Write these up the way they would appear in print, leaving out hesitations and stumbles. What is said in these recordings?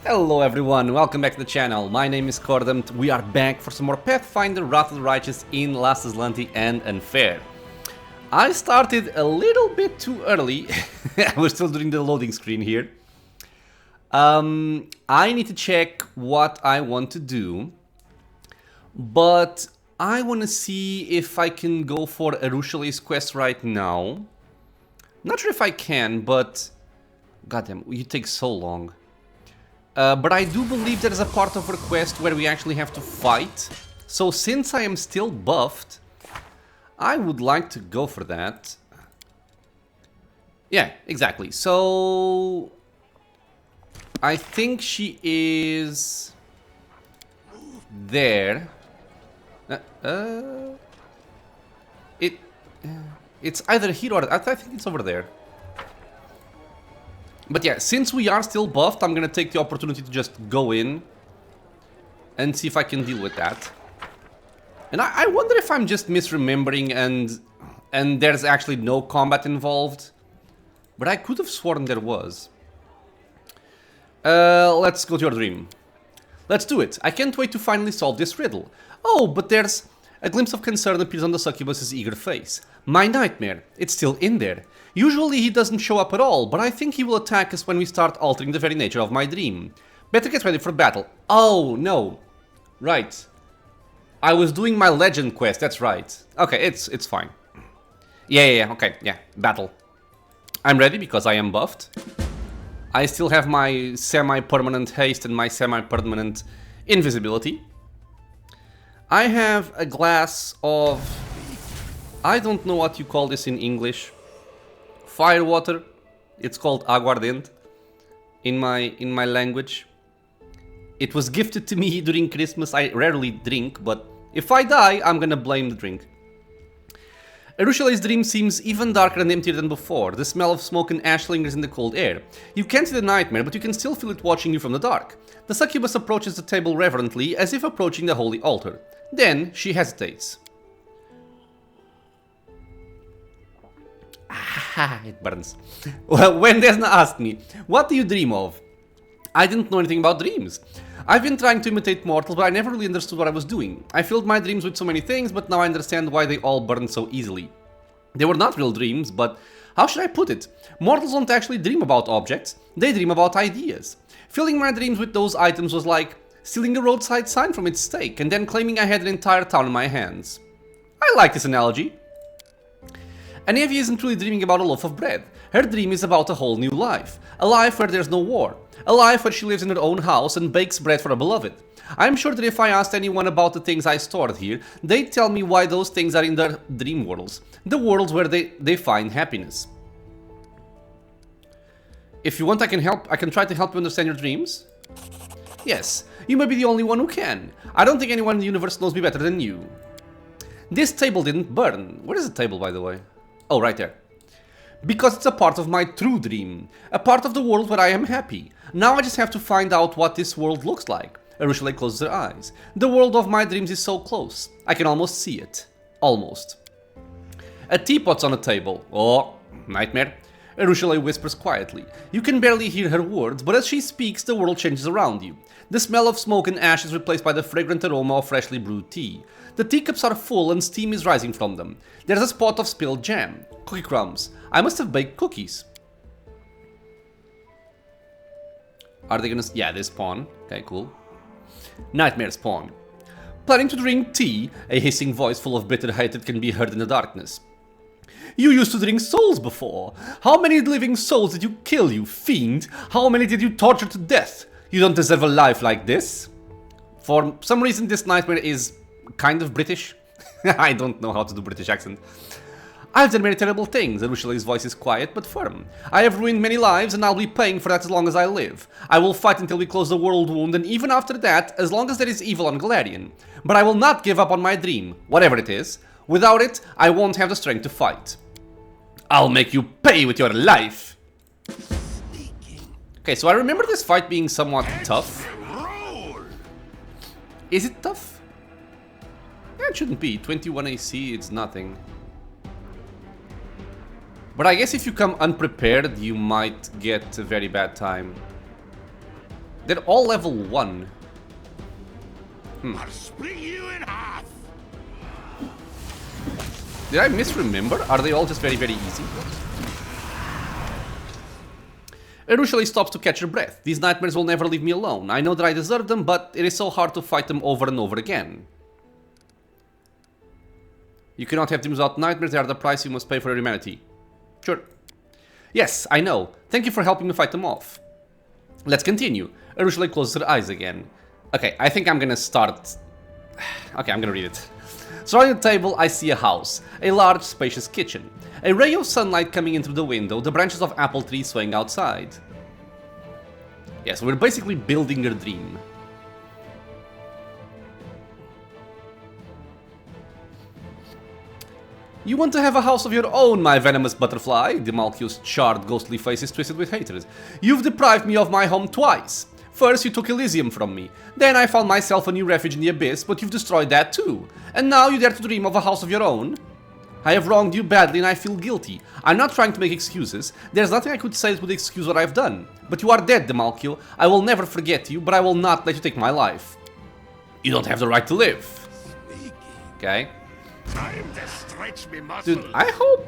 Hello everyone, welcome back to the channel. My name is Cordam. We are back for some more Pathfinder Wrath of the Righteous in Last Azlanti and Unfair. I started a little bit too early. I was still doing the loading screen here. I need to check what I want to do, but I want to see if I can go for Arushalae's quest right now. Not sure if I can, but goddamn, you take so long. But I do believe there is a part of our quest where we actually have to fight. So since I am still buffed, I would like to go for that. Yeah, exactly. So I think she is there. It's either here or I think it's over there. But yeah, since we are still buffed, I'm gonna take the opportunity to just go in and see if I can deal with that. And I wonder if I'm just misremembering and there's actually no combat involved. But I could have sworn there was. Let's go to your dream. Let's do it. I can't wait to finally solve this riddle. Oh, but there's... A glimpse of concern appears on the succubus's eager face. My nightmare. It's still in there. Usually he doesn't show up at all, but I think he will attack us when we start altering the very nature of my dream. Better get ready for battle. Oh, no. Right. I was doing my legend quest, that's right. Okay, it's fine. Yeah, okay, yeah, battle. I'm ready because I am buffed. I still have my semi-permanent haste and my semi-permanent invisibility. I have a glass of... I don't know what you call this in English. Fire water. It's called aguardente in my language. It was gifted to me during Christmas. I rarely drink, but if I die, I'm gonna blame the drink. Arushalae's dream seems even darker and emptier than before. The smell of smoke and ash lingers in the cold air. You can't see the nightmare, but you can still feel it watching you from the dark. The succubus approaches the table reverently, as if approaching the holy altar. Then she hesitates. Ah, it burns. Well, when Desna asked me, what do you dream of? I didn't know anything about dreams. I've been trying to imitate mortals, but I never really understood what I was doing. I filled my dreams with so many things, but now I understand why they all burn so easily. They were not real dreams, but how should I put it? Mortals don't actually dream about objects, they dream about ideas. Filling my dreams with those items was like stealing a roadside sign from its stake and then claiming I had an entire town in my hands. I like this analogy. Anevia isn't really dreaming about a loaf of bread. Her dream is about a whole new life. A life where there's no war. A life where she lives in her own house and bakes bread for a beloved. I'm sure that if I asked anyone about the things I stored here, they'd tell me why those things are in their dream worlds. The worlds where they find happiness. If you want, I can try to help you understand your dreams. Yes, you may be the only one who can. I don't think anyone in the universe knows me better than you. This table didn't burn. Where is the table, by the way? Oh, right there. Because it's a part of my true dream. A part of the world where I am happy. Now I just have to find out what this world looks like. Arushalae closes her eyes. The world of my dreams is so close. I can almost see it. Almost. A teapot's on a table. Oh, nightmare. Arushalae whispers quietly. You can barely hear her words, but as she speaks, the world changes around you. The smell of smoke and ash is replaced by the fragrant aroma of freshly brewed tea. The teacups are full and steam is rising from them. There's a spot of spilled jam. Cookie crumbs. I must have baked cookies. Are they gonna... Yeah, they spawn. Okay, cool. Nightmare spawn. Planning to drink tea? A hissing voice full of bitter hatred can be heard in the darkness. You used to drink souls before. How many living souls did you kill, you fiend? How many did you torture to death? You don't deserve a life like this. For some reason, this nightmare is kind of British. I don't know how to do British accent. I've done many terrible things. Arushalae's voice is quiet but firm. I have ruined many lives and I'll be paying for that as long as I live. I will fight until we close the world wound, and even after that, as long as there is evil on Galarian. But I will not give up on my dream, whatever it is. Without it, I won't have the strength to fight. I'll make you pay with your life. Okay, so I remember this fight being somewhat tough. Is it tough? Yeah, it shouldn't be. 21 AC, it's nothing. But I guess if you come unprepared, you might get a very bad time. They're all level 1. I'll split you in half. Did I misremember? Are they all just very, very easy? Arushalae stops to catch her breath. These nightmares will never leave me alone. I know that I deserve them, but it is so hard to fight them over and over again. You cannot have dreams without nightmares. They are the price you must pay for your humanity. Sure. Yes, I know. Thank you for helping me fight them off. Let's continue. Arushalae closes her eyes again. Okay, I think I'm gonna start... Okay, I'm gonna read it. Surrounding the table, I see a house. A large, spacious kitchen. A ray of sunlight coming in through the window, the branches of apple trees swaying outside. Yes, we're basically building your dream. You want to have a house of your own, my venomous butterfly? Demalchio's charred, ghostly face is twisted with hatred. You've deprived me of my home twice. First, you took Elysium from me. Then I found myself a new refuge in the Abyss, but you've destroyed that too. And now you dare to dream of a house of your own? I have wronged you badly and I feel guilty. I'm not trying to make excuses. There's nothing I could say that would excuse what I've done. But you are dead, Demalchio. I will never forget you, but I will not let you take my life. You don't have the right to live. Okay. Time to stretch me muscles. Dude, I hope...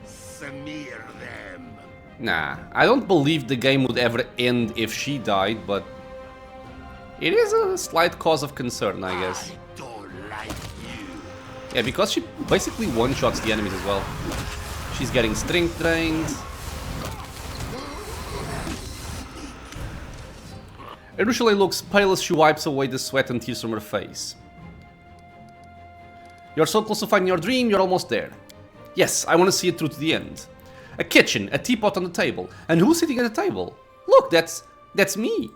Smear them. Nah, I don't believe the game would ever end if she died, but... It is a slight cause of concern, I guess. I don't like you. Yeah, because she basically one-shots the enemies as well. She's getting strength drained. Arushalae looks pale as she wipes away the sweat and tears from her face. You're so close to finding your dream, you're almost there. Yes, I want to see it through to the end. A kitchen, a teapot on the table. And who's sitting at the table? Look, that's me.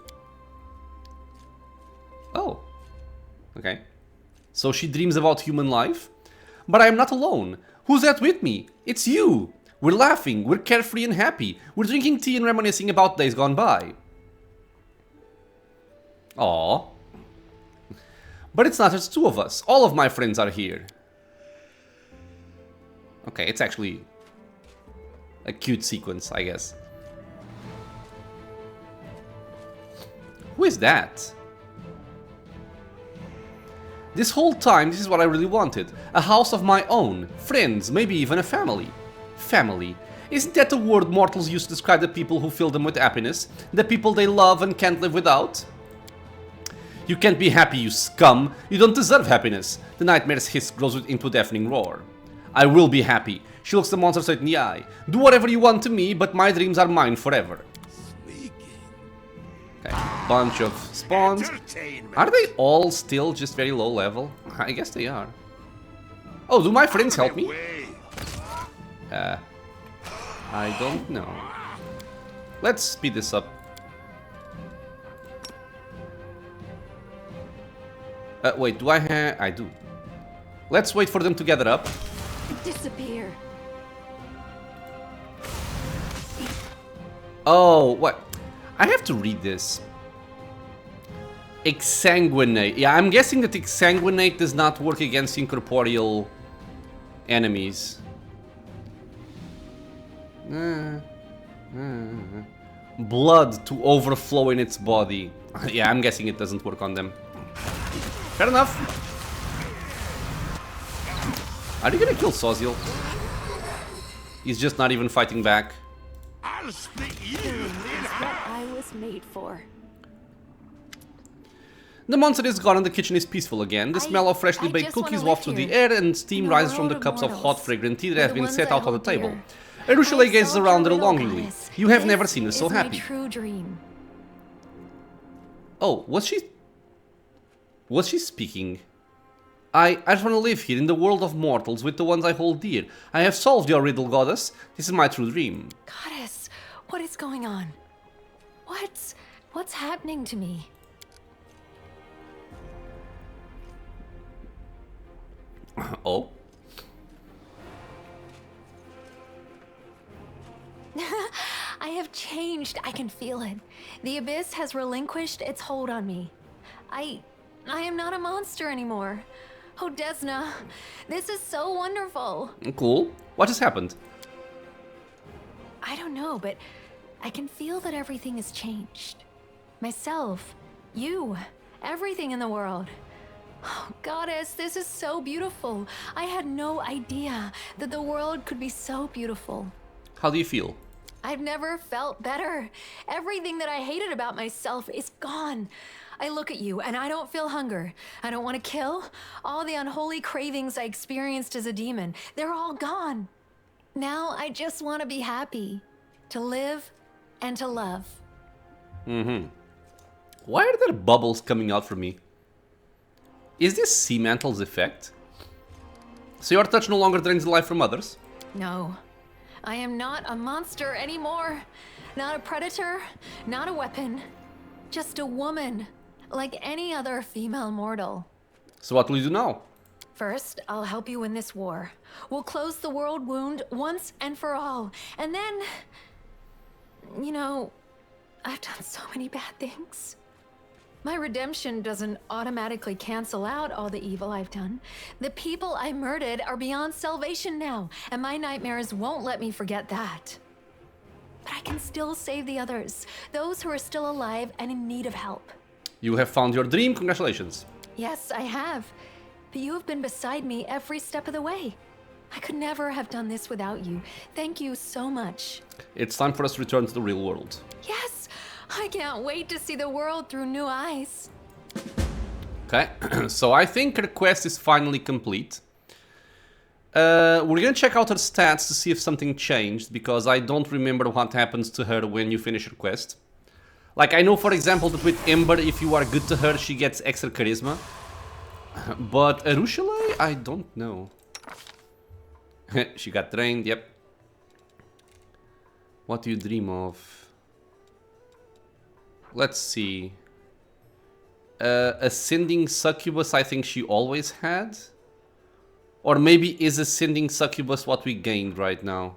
Oh. Okay. So she dreams about human life? But I am not alone. Who's that with me? It's you. We're laughing, we're carefree and happy. We're drinking tea and reminiscing about days gone by. Aww. But it's not just two of us. All of my friends are here. Okay, it's actually a cute sequence, I guess. Who is that? This whole time, this is what I really wanted. A house of my own. Friends, maybe even a family. Family. Isn't that the word mortals use to describe the people who fill them with happiness? The people they love and can't live without? You can't be happy, you scum. You don't deserve happiness. The nightmare's hiss grows into a deafening roar. I will be happy. She looks the monster straight in the eye. Do whatever you want to me, but my dreams are mine forever. Okay, bunch of spawns. Are they all still just very low level? I guess they are. Oh, do my friends help me? I don't know. Let's speed this up. Wait, do I have... I do. Let's wait for them to gather up. Disappear. Oh, what? I have to read this. Exsanguinate. Yeah, I'm guessing that exsanguinate does not work against incorporeal enemies. Blood to overflow in its body. Yeah, I'm guessing it doesn't work on them. Fair enough. Are you gonna kill Soziel? He's just not even fighting back. I'll split you in What half. I was made for. The monster is gone and the kitchen is peaceful again. The smell of freshly I baked just wanna cookies live wafts through the here. air and steam In a rises from the world of cups of hot mortals. fragrant tea that We're have the been ones set I out on the hold table. dear. Arushalae I gazes solved around your her riddle, longingly. goddess. You have This never seen her so is my happy. true dream. Oh, was she speaking? I just want to live here in the world of mortals with the ones I hold dear. I have solved your riddle, goddess. This is my true dream. Goddess, what is going on? What's happening to me? Oh? I have changed. I can feel it. The abyss has relinquished its hold on me. I am not a monster anymore. Oh, Desna, this is so wonderful. Cool. What just happened? I don't know, but I can feel that everything has changed. myself, you, everything in the world. Oh, Goddess, this is so beautiful. I had no idea that the world could be so beautiful. How do you feel? I've never felt better. Everything that I hated about myself is gone. I look at you and I don't feel hunger. I don't want to kill. All the unholy cravings I experienced as a demon, they're all gone. Now I just want to be happy, to live and to love. Why are there bubbles coming out from me? Is this Sea Mantle's effect? So your touch no longer drains the life from others? No, I am not a monster anymore. Not a predator, not a weapon. Just a woman, like any other female mortal. So what will you do now? First, I'll help you win this war. We'll close the world wound once and for all. And then... You know, I've done so many bad things. My redemption doesn't automatically cancel out all the evil I've done. The people I murdered are beyond salvation now, and my nightmares won't let me forget that. But I can still save the others, those who are still alive and in need of help. You have found your dream, congratulations. Yes, I have. But you have been beside me every step of the way. I could never have done this without you. Thank you so much. It's time for us to return to the real world. Yes! I can't wait to see the world through new eyes. Okay, so I think her quest is finally complete. We're gonna check out her stats to see if something changed, because I don't remember what happens to her when you finish her quest. Like, I know, for example, that with Ember, if you are good to her, she gets extra charisma. But Arushalae, I don't know. She got drained, yep. What do you dream of? Let's see. Ascending Succubus, I think she always had. Or maybe is Ascending Succubus what we gained right now?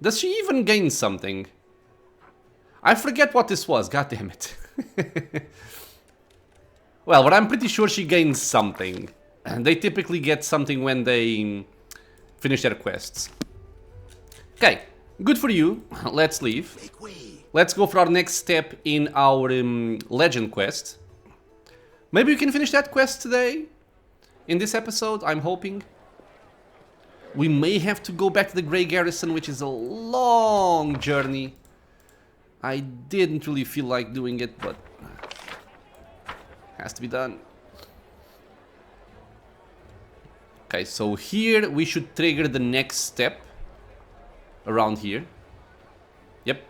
Does she even gain something? I forget what this was, god damn it. Well, but I'm pretty sure she gains something. And they typically get something when they finish their quests. Okay, good for you. Let's leave. Make way. Let's go for our next step in our legend quest. Maybe we can finish that quest today? In this episode, I'm hoping. We may have to go back to the Grey Garrison, which is a long journey. I didn't really feel like doing it, but has to be done. Okay, so here we should trigger the next step. Around here. Yep.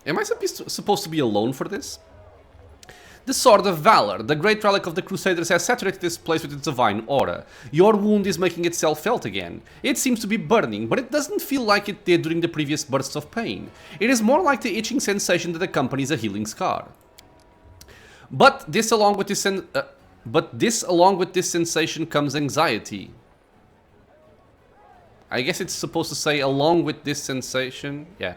Am I supposed to be alone for this? The Sword of Valor, the great relic of the Crusaders, has saturated this place with its divine aura. Your wound is making itself felt again. It seems to be burning, but it doesn't feel like it did during the previous bursts of pain. It is more like the itching sensation that accompanies a healing scar. But this along with this sensation comes anxiety. I guess it's supposed to say along with this sensation. Yeah.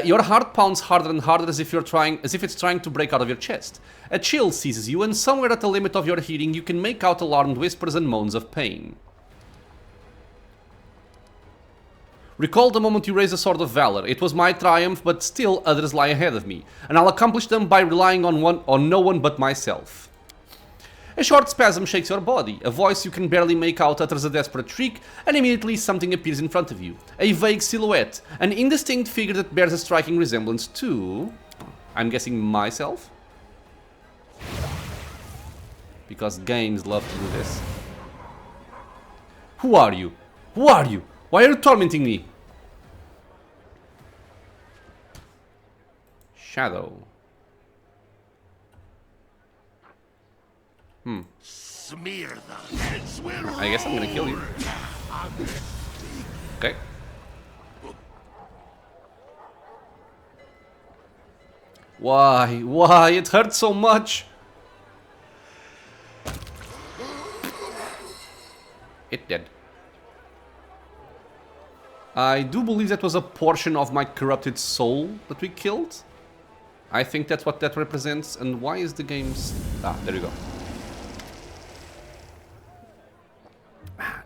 Your heart pounds harder and harder as if it's trying to break out of your chest. A chill seizes you, and somewhere at the limit of your hearing you can make out alarmed whispers and moans of pain. Recall the moment you raised the Sword of Valor. It was my triumph, but still others lie ahead of me, and I'll accomplish them by relying on no one but myself. A short spasm shakes your body. A voice you can barely make out utters a desperate shriek, and immediately something appears in front of you. A vague silhouette, an indistinct figure that bears a striking resemblance to... I'm guessing myself? Because games love to do this. Who are you? Who are you? Why are you tormenting me? Shadow. Smear the heads with I guess I'm gonna kill you. Okay. Why? Why? It hurts so much. It did. I do believe that was a portion of my corrupted soul that we killed. I think that's what that represents. And why is the game... Ah, there you go.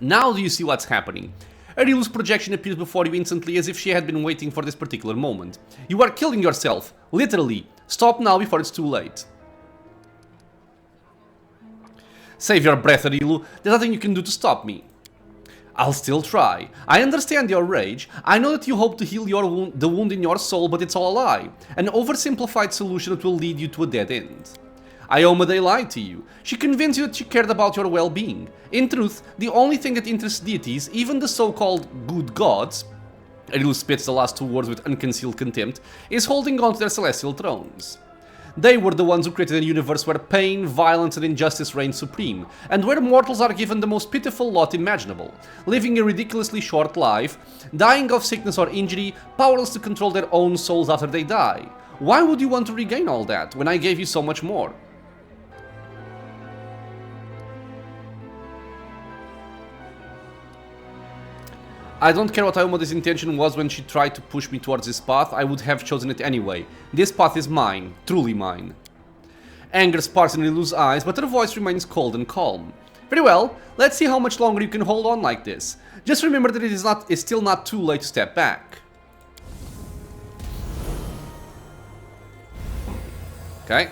Now do you see what's happening? Arilu's projection appears before you instantly as if she had been waiting for this particular moment. You are killing yourself, literally. Stop now before it's too late. Save your breath, Arilu. There's nothing you can do to stop me. I'll still try. I understand your rage. I know that you hope to heal your the wound in your soul, but it's all a lie. An oversimplified solution that will lead you to a dead end. Iomedae lied to you. She convinced you that she cared about your well-being. In truth, the only thing that interests deities, even the so-called good gods, Arilu spits the last two words with unconcealed contempt, is holding on to their celestial thrones. They were the ones who created a universe where pain, violence and injustice reign supreme, and where mortals are given the most pitiful lot imaginable, living a ridiculously short life, dying of sickness or injury, powerless to control their own souls after they die. Why would you want to regain all that, when I gave you so much more? I don't care what Iomedae's intention was when she tried to push me towards this path, I would have chosen it anyway. This path is mine, truly mine. Anger sparks in Arilu's eyes, but her voice remains cold and calm. Very well, let's see how much longer you can hold on like this. Just remember that it's still not too late to step back. Okay.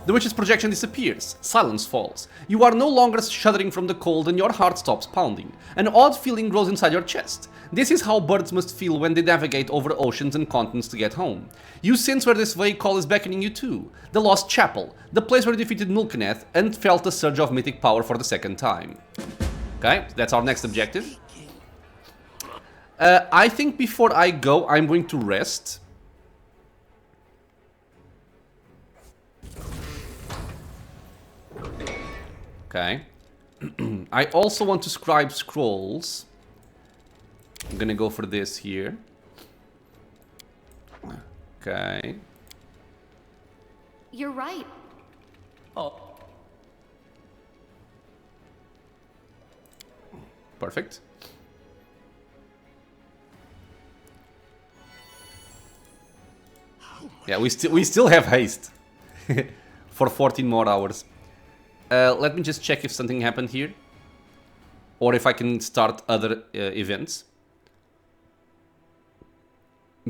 The witch's projection disappears. Silence falls. You are no longer shuddering from the cold and your heart stops pounding. An odd feeling grows inside your chest. This is how birds must feel when they navigate over oceans and continents to get home. You sense where this vague call is beckoning you to. The Lost Chapel, the place where you defeated Nulkaneth and felt the surge of mythic power for the second time. Okay, that's our next objective. I think before I go, I'm going to rest. Okay. I also want to scribe scrolls. I'm gonna go for this here. Okay. You're right. Oh. Perfect. Yeah, we still have haste for 14 more hours. Let me just check if something happened here, or if I can start other events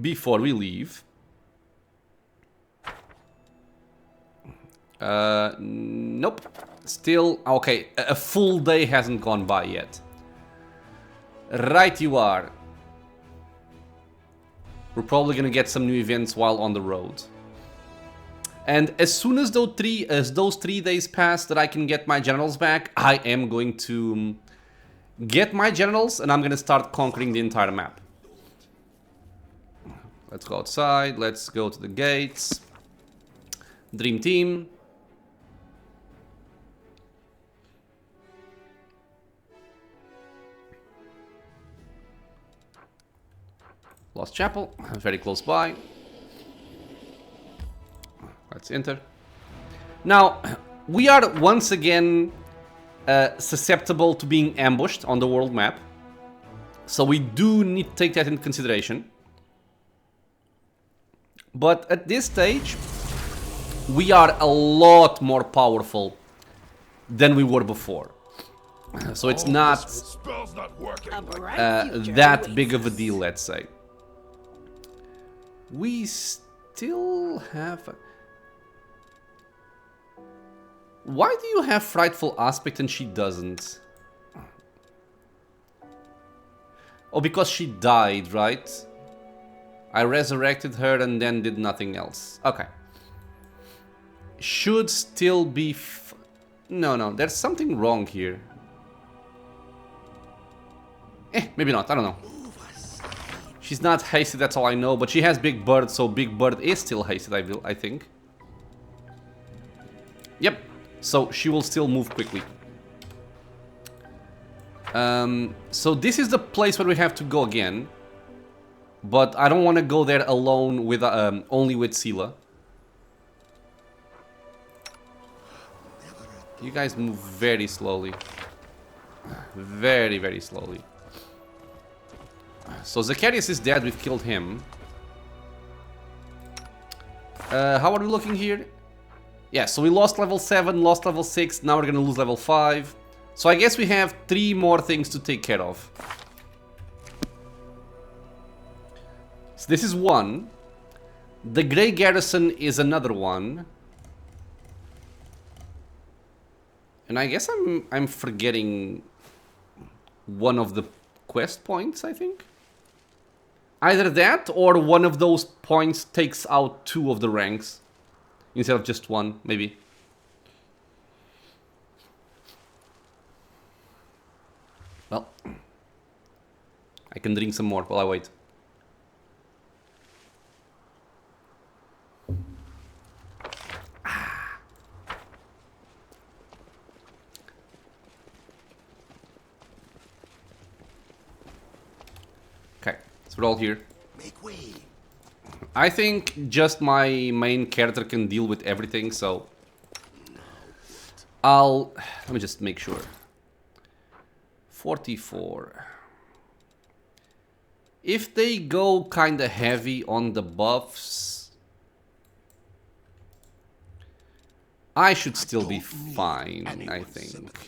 before we leave. Nope. Still okay. A full day hasn't gone by yet. Right, you are. We're probably gonna get some new events while on the road. And as soon as those 3 days pass that I can get my generals back, I am going to get my generals and I'm going to start conquering the entire map. Let's go outside, let's go to the gates. Dream Team. Lost Chapel, very close by. Let's enter. Now, we are once again susceptible to being ambushed on the world map. So we do need to take that into consideration. But at this stage, we are a lot more powerful than we were before. So it's not that big of a deal, let's say. We still have... Why do you have Frightful Aspect and she doesn't? Oh, because she died, right? I resurrected her and then did nothing else. Okay. Should still be... No, there's something wrong here. Maybe not, I don't know. She's not hasted, that's all I know, but she has Big Bird, so Big Bird is still hasted, I think. Yep. So she will still move quickly. So this is the place where we have to go again. But I don't want to go there alone with only with Sela. You guys move very slowly. Very, very slowly. So Zacharias is dead, we've killed him. How are we looking here? Yeah, so we lost level 7, lost level 6, now we're gonna lose level 5. So I guess we have 3 more things to take care of. So this is one. The Grey Garrison is another one. And I guess I'm forgetting one of the quest points, I think. Either that or one of those points takes out 2 of the ranks instead of just 1, maybe. Well, I can drink some more while I wait. Okay, so we're all here. Make way. I think just my main character can deal with everything, so let me just make sure. 44. If they go kinda heavy on the buffs, I should still be fine, I think.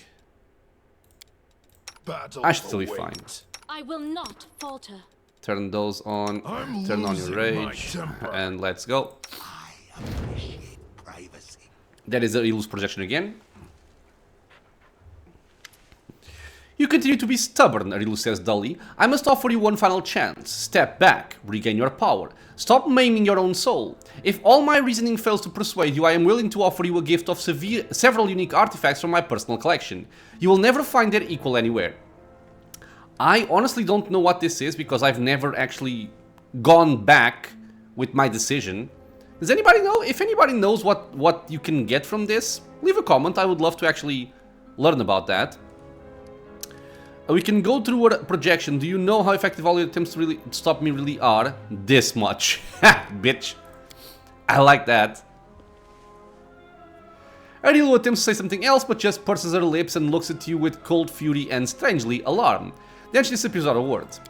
I should still be fine. I will not falter. Turn those on, turn on your rage, and let's go. I appreciate privacy. That is a illusion projection again. You continue to be stubborn, Arilu says dully. I must offer you one final chance. Step back, regain your power. Stop maiming your own soul. If all my reasoning fails to persuade you, I am willing to offer you a gift of several unique artifacts from my personal collection. You will never find their equal anywhere. I honestly don't know what this is because I've never actually gone back with my decision. Does anybody know? If anybody knows what you can get from this, leave a comment. I would love to actually learn about that. We can go through a projection. Do you know how effective all your attempts to really stop me really are? This much. Ha, bitch. I like that. Arilu attempts to say something else, but just purses her lips and looks at you with cold fury and strangely alarm. Then she disappears out of words.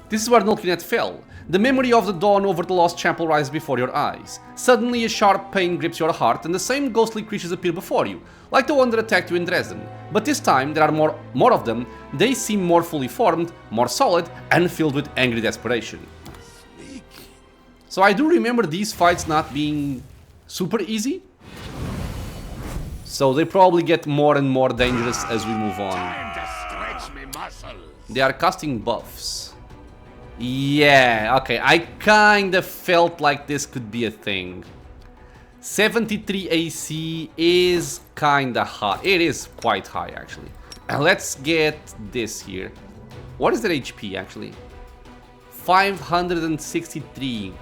This is where Nulkinet fell. The memory of the dawn over the lost chapel rises before your eyes. Suddenly a sharp pain grips your heart and the same ghostly creatures appear before you, like the one that attacked you in Dresden. But this time there are more of them. They seem more fully formed, more solid, and filled with angry desperation. So I do remember these fights not being super easy. So they probably get more and more dangerous as we move on. Time to stretch me muscles. They are casting buffs. Yeah, okay, I kinda felt like this could be a thing. 73 AC is kinda high. It is quite high, actually. Let's get this here. What is their HP, actually? 563.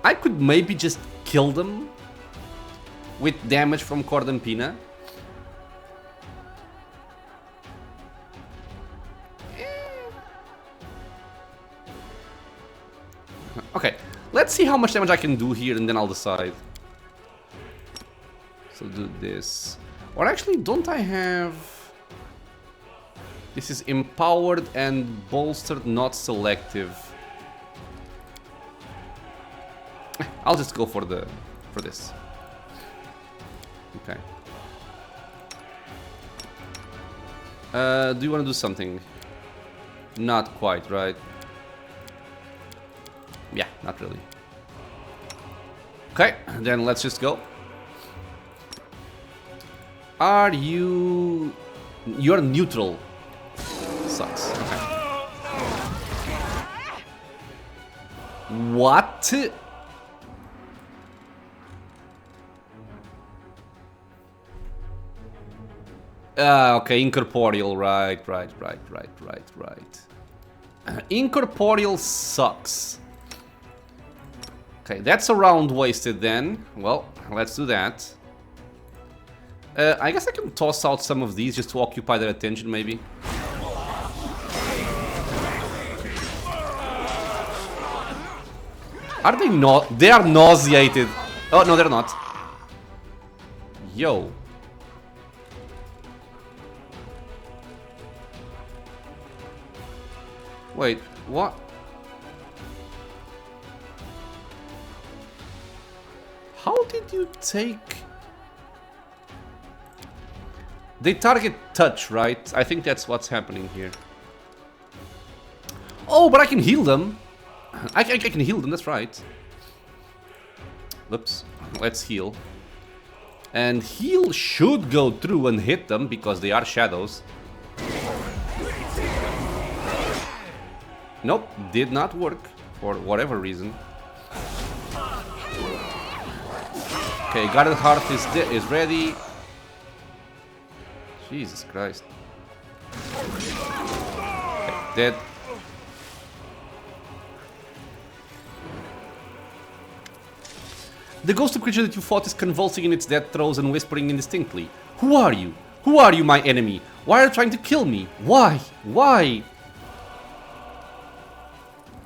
I could maybe just kill them with damage from Cordampina. Okay, let's see how much damage I can do here and then I'll decide. So do this. Or actually, don't I have... This is empowered and bolstered, not selective. I'll just go for this. Okay. Do you want to do something? Not quite, right? Yeah, not really. Okay, then let's just go. Are you... You're neutral. Sucks. Okay. What? Okay, incorporeal, right. Incorporeal sucks. Okay, that's a round wasted then. Well, let's do that. I guess I can toss out some of these just to occupy their attention, maybe. Are they not? They are nauseated. Oh, no, they're not. Yo. Wait, what? How did you take... They target touch, right? I think that's what's happening here. Oh, but I can heal them. I can heal them, that's right. Whoops. Let's heal. And heal should go through and hit them because they are shadows. Nope, did not work for whatever reason. Okay, Guarded Heart is ready. Jesus Christ. Okay, dead. The ghostly creature that you fought is convulsing in its death throes and whispering indistinctly. Who are you? Who are you, my enemy? Why are you trying to kill me? Why? Why?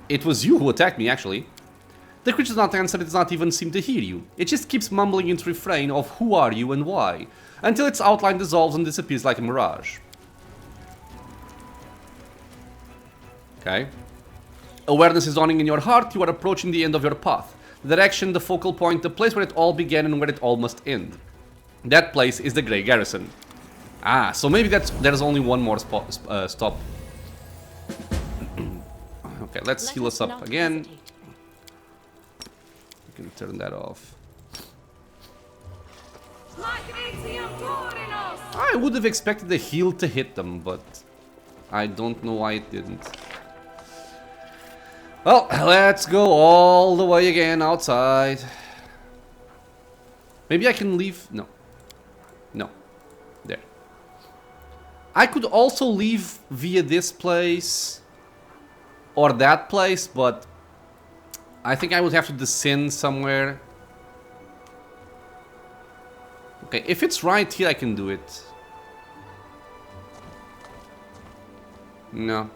It was you who attacked me, actually. The creature does not answer, it does not even seem to hear you. It just keeps mumbling its refrain of who are you and why, until its outline dissolves and disappears like a mirage. Okay. Awareness is dawning in your heart, you are approaching the end of your path. The direction, the focal point, the place where it all began and where it all must end. That place is the Grey Garrison. Ah, so maybe there's only one more stop. Okay, let's heal us up again. We can turn that off. I would have expected the heal to hit them, but I don't know why it didn't. Well, let's go all the way again outside. Maybe I can leave... No. No. There. I could also leave via this place or that place, but I think I would have to descend somewhere. Okay, if it's right here, I can do it. No.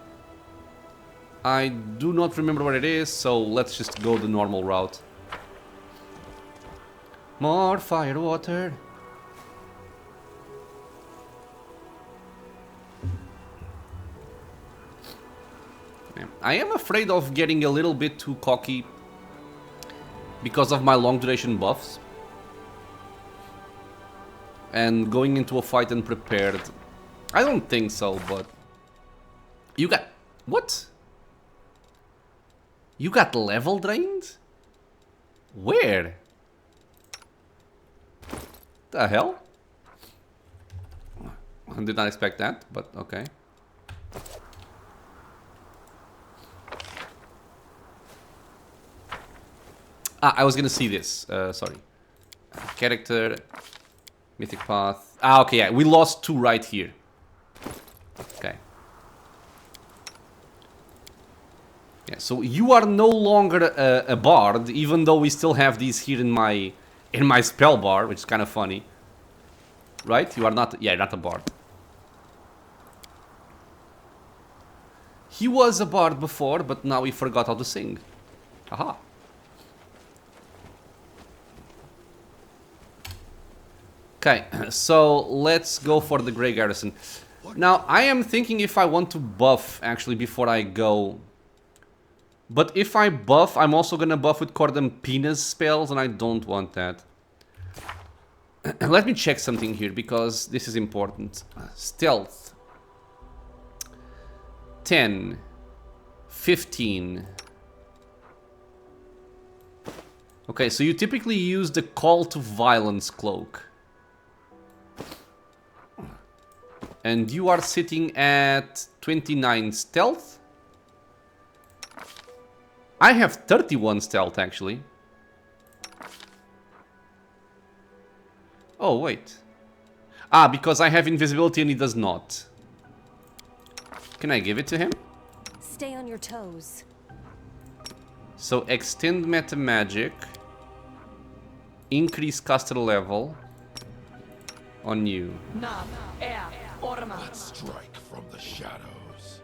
I do not remember where it is, so let's just go the normal route. More fire water. Yeah. I am afraid of getting a little bit too cocky because of my long duration buffs. And going into a fight unprepared. I don't think so, but... You got... What? You got level drained? Where? The hell? I did not expect that, but okay. Ah, I was gonna see this. Sorry. Character. Mythic Path. Ah, okay, yeah. We lost 2 right here. Okay. Yeah, so you are no longer a bard, even though we still have these here in my spell bar, which is kind of funny. Right? You are not... Yeah, not a bard. He was a bard before, but now he forgot how to sing. Aha. Okay, so let's go for the Grey Garrison. Now, I am thinking if I want to buff, actually, before I go... But if I buff, I'm also gonna buff with Cordampina's spells, and I don't want that. Let me check something here, because this is important. Stealth. 10. 15. Okay, so you typically use the Call to Violence cloak. And you are sitting at 29 stealth. I have 31 stealth, actually. Oh, wait. Ah, because I have invisibility and he does not. Can I give it to him? Stay on your toes. So, extend meta magic. Increase caster level. On you. Let's strike from the shadows.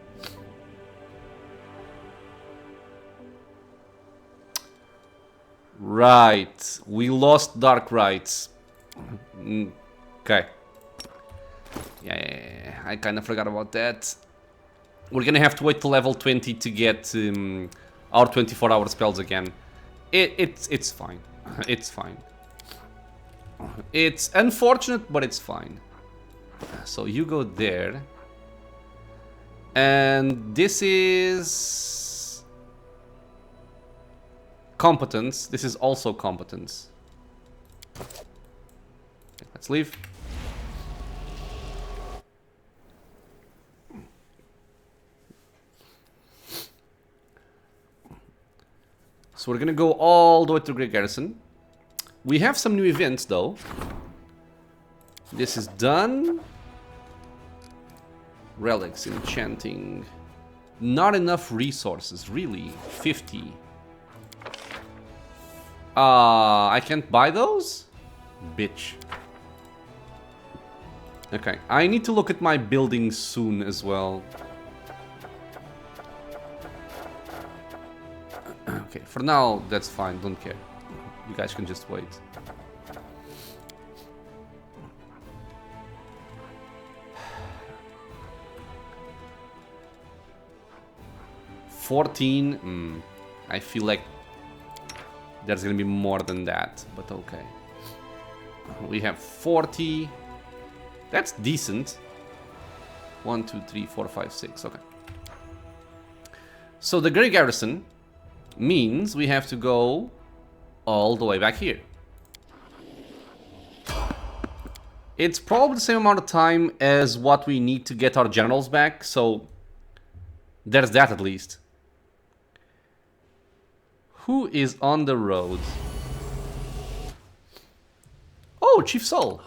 Right. We lost dark rights. Okay. Yeah. I kind of forgot about that. We're gonna have to wait till level 20 to get our 24-hour spells again. It's fine. It's fine. It's unfortunate, but it's fine. So you go there. And this is competence. This is also competence. Okay, let's leave. So we're gonna go all the way to Great Garrison. We have some new events though. This is done. Relics, enchanting. Not enough resources, really. 50. I can't buy those? Bitch. Okay, I need to look at my buildings soon as well. Okay, for now, that's fine, don't care. You guys can just wait. I feel like there's gonna be more than that, but okay. We have 40. That's decent. 1, 2, 3, 4, 5, 6. Okay. So the Great Garrison means we have to go all the way back here. It's probably the same amount of time as what we need to get our generals back, so there's that at least. Who is on the road? Oh, Chief Soul.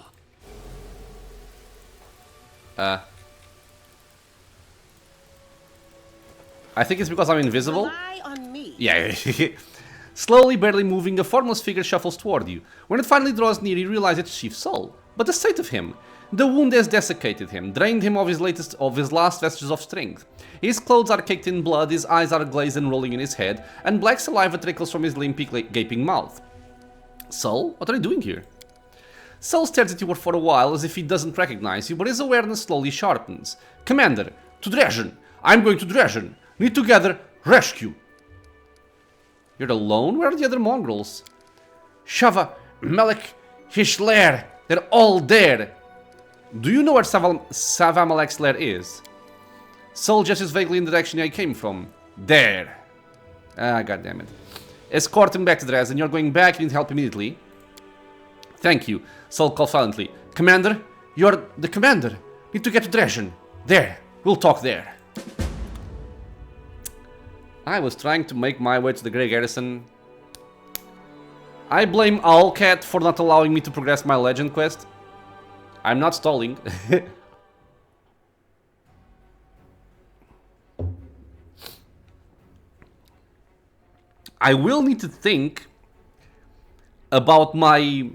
I think it's because I'm invisible. Rely on me. Yeah. Slowly, barely moving, a formless figure shuffles toward you. When it finally draws near, you realize it's Chief Soul. But the state of him. The wound has desiccated him, drained him of his last vestiges of strength. His clothes are caked in blood, his eyes are glazed and rolling in his head, and black saliva trickles from his limpy, gaping mouth. Soul, what are you doing here? Soul stares at you for a while as if he doesn't recognize you, but his awareness slowly sharpens. Commander, to Dresden! I'm going to Dresden! Need to gather rescue! You're alone? Where are the other mongrels? Shava, Melek, his lair! They're all there! Do you know where Savamalek's lair is? Soul gestures vaguely in the direction I came from. There! Ah, goddammit. Escort him back to Dresden. You're going back. You need help immediately. Thank you. Soul calls silently. Commander? You're the commander. Need to get to Dresden. There. We'll talk there. I was trying to make my way to the Grey Garrison. I blame Owlcat for not allowing me to progress my legend quest. I'm not stalling. I will need to think about my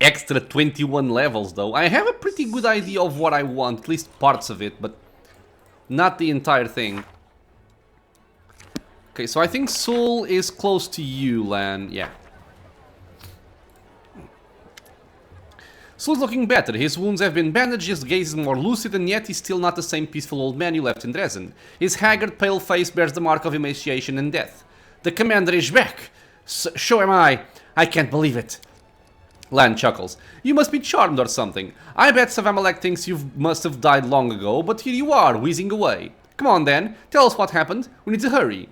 extra 21 levels though. I have a pretty good idea of what I want, at least parts of it, but not the entire thing. Okay, so I think Soul is close to you, Lan. Yeah. Soul's looking better. His wounds have been bandaged, his gaze is more lucid, and yet he's still not the same peaceful old man you left in Dresden. His haggard, pale face bears the mark of emaciation and death. The commander is back! So am I. I can't believe it. Lan chuckles. You must be charmed or something. I bet Savamalek thinks you must have died long ago, but here you are, wheezing away. Come on then, tell us what happened. We need to hurry.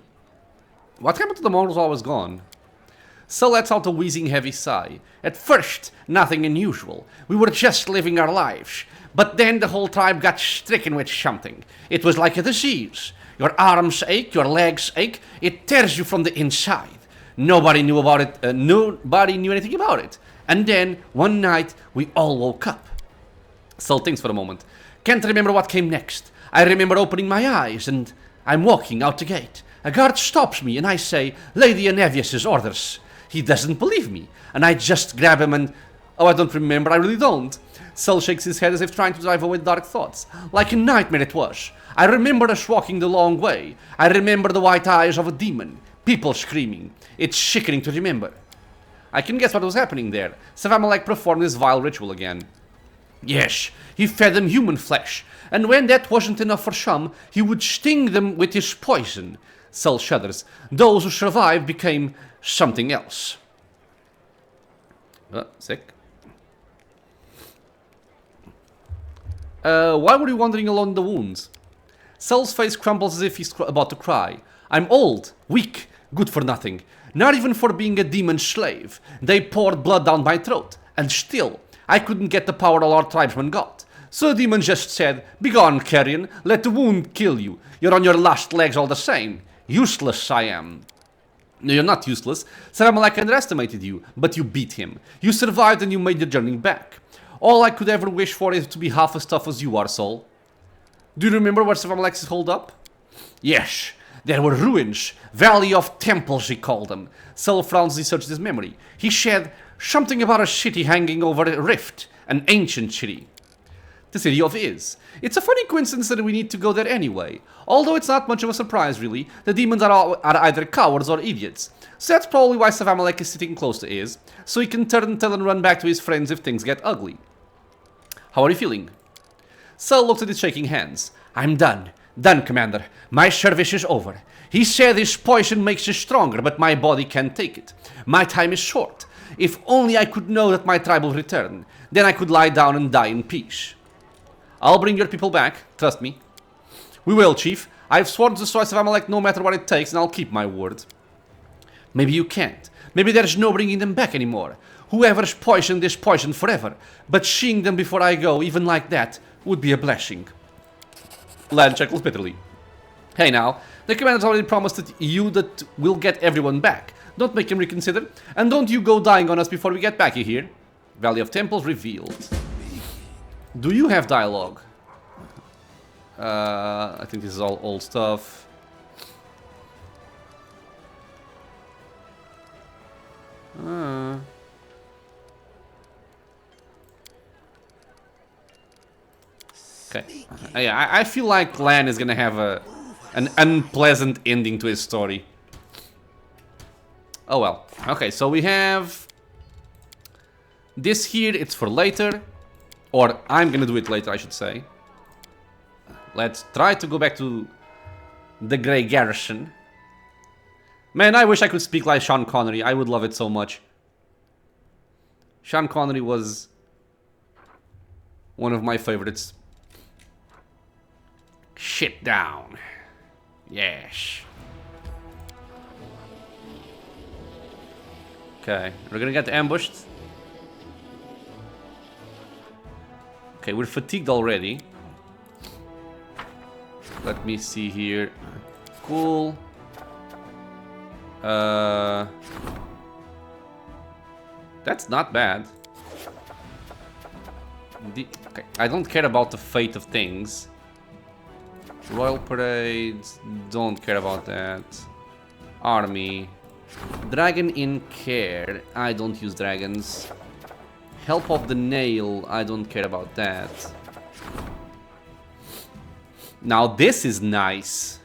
What happened to the mongrels while I was gone? Soul lets out a wheezing heavy sigh. At first, nothing unusual. We were just living our lives. But then the whole tribe got stricken with something. It was like a disease. Your arms ache, your legs ache. It tears you from the inside. Nobody knew about it. Nobody knew anything about it. And then, one night, we all woke up. Soul thinks for a moment. Can't remember what came next. I remember opening my eyes and I'm walking out the gate. A guard stops me and I say, Lady Anevius's orders. He doesn't believe me. And I just grab him and... Oh, I don't remember, I really don't. Soul shakes his head as if trying to drive away dark thoughts. Like a nightmare it was. I remember us walking the long way. I remember the white eyes of a demon. People screaming. It's sickening to remember. I can guess what was happening there. Savamalek performed his vile ritual again. Yes, he fed them human flesh. And when that wasn't enough for some, he would sting them with his poison. Soul shudders. Those who survived became something else. Sick. Why were you wandering along the wounds? Saul's face crumbles as if he's about to cry. I'm old, weak, good for nothing. Not even for being a demon's slave. They poured blood down my throat, and still, I couldn't get the power all our tribesmen got. So the demon just said, "Begone, carrion, let the wound kill you. You're on your last legs all the same. Useless I am." No, you're not useless. Saramalek underestimated you, but you beat him. You survived and you made the journey back. All I could ever wish for is to be half as tough as you are, Saul. Do you remember where Saramalek's hold up? Yes, there were ruins. Valley of Temples, he called them. Saul frowns as he searches his memory. He said something about a city hanging over a rift. An ancient city. The city of Is. It's a funny coincidence that we need to go there anyway. Although it's not much of a surprise, really. The demons are either cowards or idiots. So that's probably why Saramalek is sitting close to Is. So he can turn tail and run back to his friends if things get ugly. How are you feeling? Saul looks at his shaking hands. I'm done. Done, Commander. My service is over. He said this poison makes you stronger, but my body can't take it. My time is short. If only I could know that my tribe will return. Then I could lie down and die in peace. I'll bring your people back. Trust me. We will, Chief. I've sworn to destroy Saramalek no matter what it takes, and I'll keep my word. Maybe you can't. Maybe there's no bringing them back anymore. Whoever's poisoned is poisoned forever. But seeing them before I go, even like that, would be a blessing. Lan chuckles bitterly. Hey now, the commander's already promised that we'll get everyone back. Don't make him reconsider. And don't you go dying on us before we get back, you hear? Valley of Temples revealed. Do you have dialogue? I think this is all old stuff. Okay. Yeah, I feel like Lan is gonna have an unpleasant ending to his story. Oh well. Okay, so we have this here. It's for later. Or I'm gonna do it later, I should say. Let's try to go back to the Grey Garrison. Man, I wish I could speak like Sean Connery. I would love it so much. Sean Connery was one of my favorites. Shit down. Yes. Okay, we're gonna get ambushed. Okay, we're fatigued already. Let me see here. Cool. That's not bad. Okay, I don't care about the fate of things. Royal Parades, don't care about that. Army. Dragon in Care, I don't use dragons. Help of the Nail, I don't care about that. Now this is nice.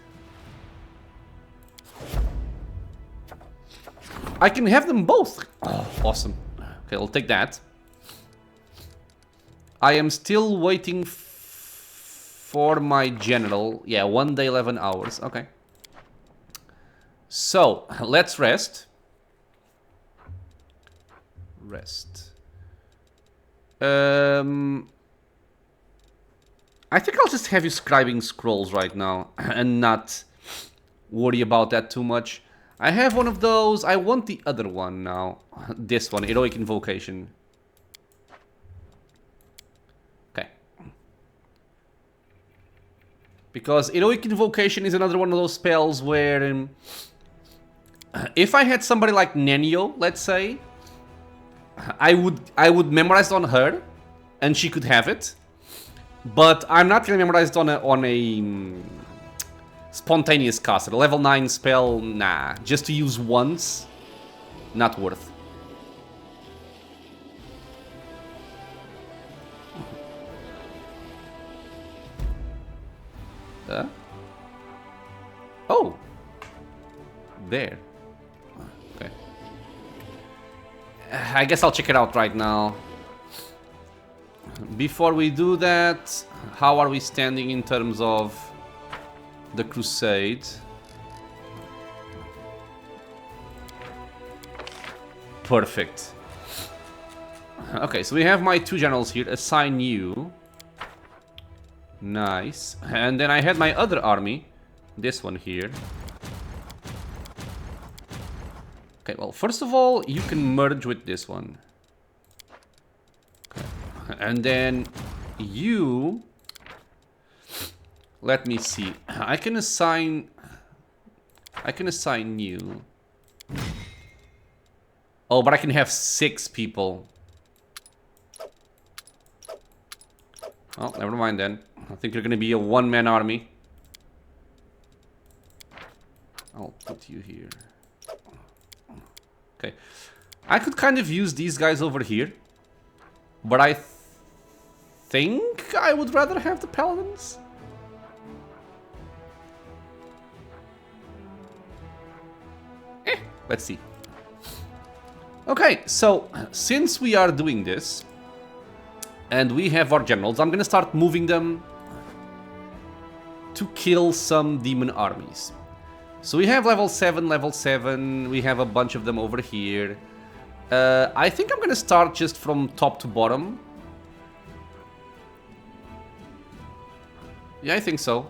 I can have them both. Oh, awesome. Okay, I'll take that. I am still waiting for my general. Yeah, 1 day, 11 hours. Okay. So, let's rest. Rest. I think I'll just have you scribing scrolls right now and not worry about that too much. I have one of those. I want the other one now. This one, Heroic Invocation. Okay. Because Heroic Invocation is another one of those spells where if I had somebody like Nenio, let's say, I would memorize it on her and she could have it. But I'm not gonna memorize it on a spontaneous caster. A level 9 spell, nah. Just to use once, not worth. Oh. There. Okay. I guess I'll check it out right now. Before we do that, how are we standing in terms of the crusade? Perfect. Okay, so we have my 2 generals here. Assign you. Nice. And then I had my other army. This one here. Okay, well, first of all, you can merge with this one. Okay. And then you... Let me see. I can assign you. Oh, but I can have 6 people. Oh, never mind then. I think you're gonna be a one-man army. I'll put you here. Okay. I could kind of use these guys over here. But I think I would rather have the paladins. Let's see. Okay, so since we are doing this and we have our generals, I'm gonna start moving them to kill some demon armies. So we have level 7, we have a bunch of them over here. I think I'm gonna start just from top to bottom. Yeah, I think so.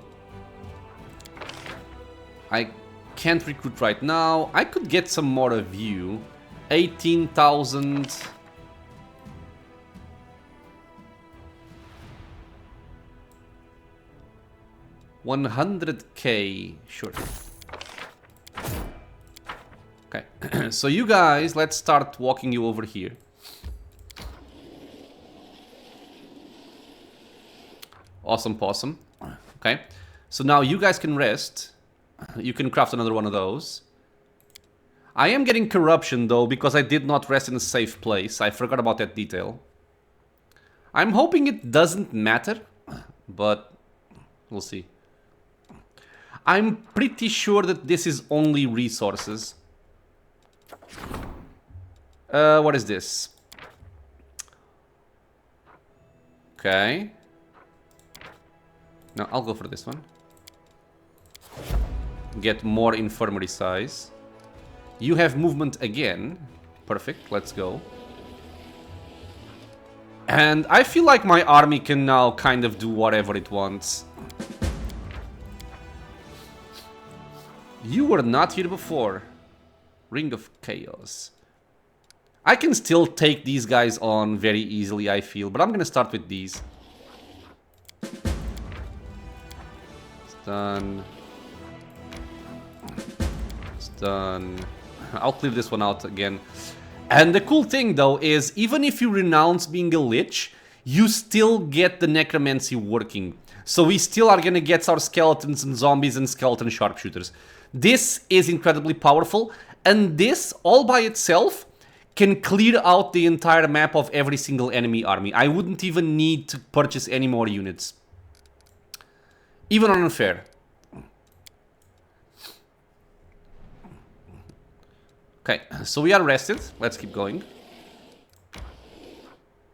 I can't recruit right now. I could get some more of you. 18,000. $100K, sure. Okay, so you guys, let's start walking you over here. Awesome possum. Okay, so now you guys can rest. You can craft another one of those. I am getting corruption though, because I did not rest in a safe place. I forgot about that detail. I'm hoping it doesn't matter, but we'll see. I'm pretty sure that this is only resources. What is this? Okay. No, I'll go for this one. Get more infirmary size. You have movement again. Perfect, let's go. And I feel like my army can now kind of do whatever it wants. You were not here before. Ring of Chaos. I can still take these guys on very easily, I feel. But I'm gonna start with these. It's done. It's done. I'll clear this one out again. And the cool thing though is, even if you renounce being a lich, you still get the necromancy working. So we still are gonna get our skeletons and zombies and skeleton sharpshooters. This is incredibly powerful, and this all by itself can clear out the entire map of every single enemy army. I wouldn't even need to purchase any more units. Even on unfair. Okay, so we are rested. Let's keep going.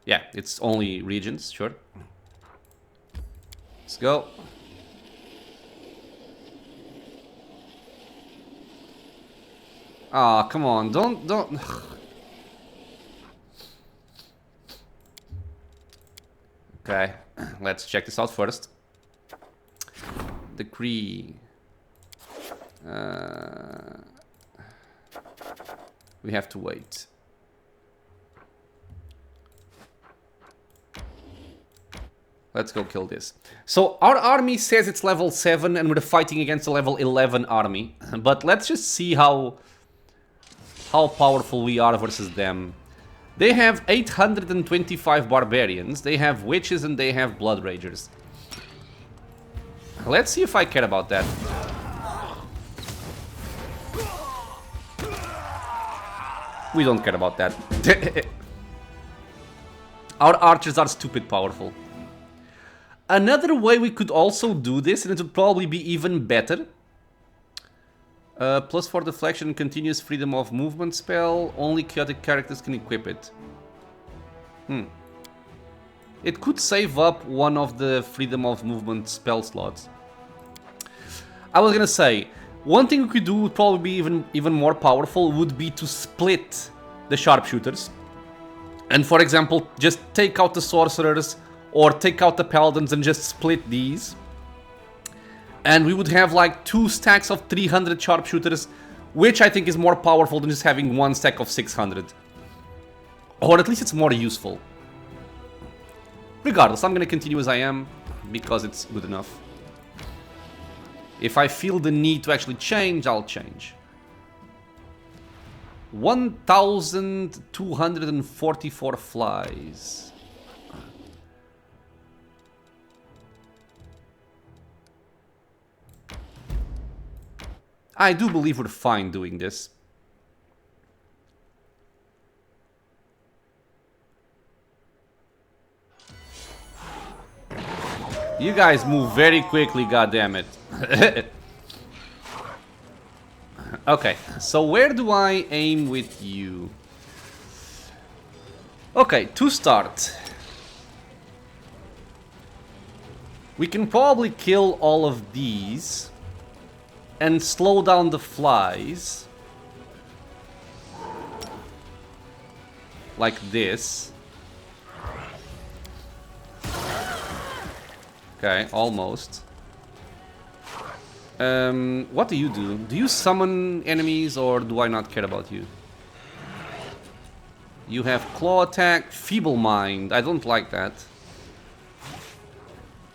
Yeah, it's only regions, sure. Let's go. Ah, come on, don't... Okay, let's check this out first. Decree. We have to wait. Let's go kill this. So our army says it's level 7 and we're fighting against a level 11 army. But let's just see how powerful we are versus them. They have 825 barbarians, they have witches, and they have blood ragers. Let's see if I care about that. We don't care about that. Our archers are stupid powerful. Another way we could also do this, and it would probably be even better. Plus 4 deflection, continuous freedom of movement spell. Only chaotic characters can equip it. It could save up one of the freedom of movement spell slots. I was gonna say, one thing we could do would probably be even more powerful would be to split the sharpshooters. And for example, just take out the sorcerers or take out the paladins and just split these. And we would have like 2 stacks of 300 sharpshooters, which I think is more powerful than just having 1 stack of 600. Or at least it's more useful. Regardless, I'm gonna continue as I am, because it's good enough. If I feel the need to actually change, I'll change. 1,244 flies. I do believe we're fine doing this. You guys move very quickly, goddammit. Okay, so where do I aim with you? Okay, to start, we can probably kill all of these and slow down the flies like this. Okay, almost. What do you do? Do you summon enemies or do I not care about you? You have claw attack, feeble mind. I don't like that.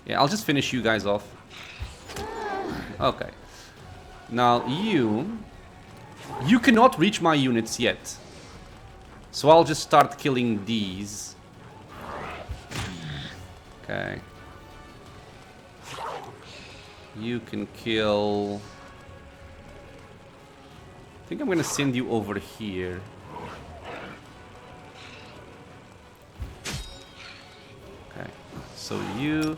Yeah, I'll just finish you guys off. Okay. Now you cannot reach my units yet. So I'll just start killing these. Okay. You can kill... I think I'm gonna send you over here. Okay, so you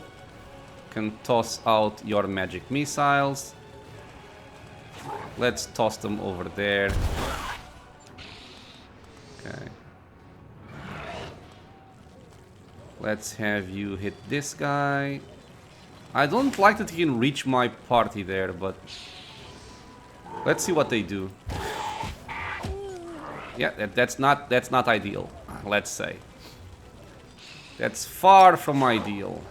can toss out your magic missiles. Let's toss them over there. Okay. Let's have you hit this guy. I don't like that he can reach my party there, but let's see what they do. Yeah, that's not ideal, let's say. That's far from ideal.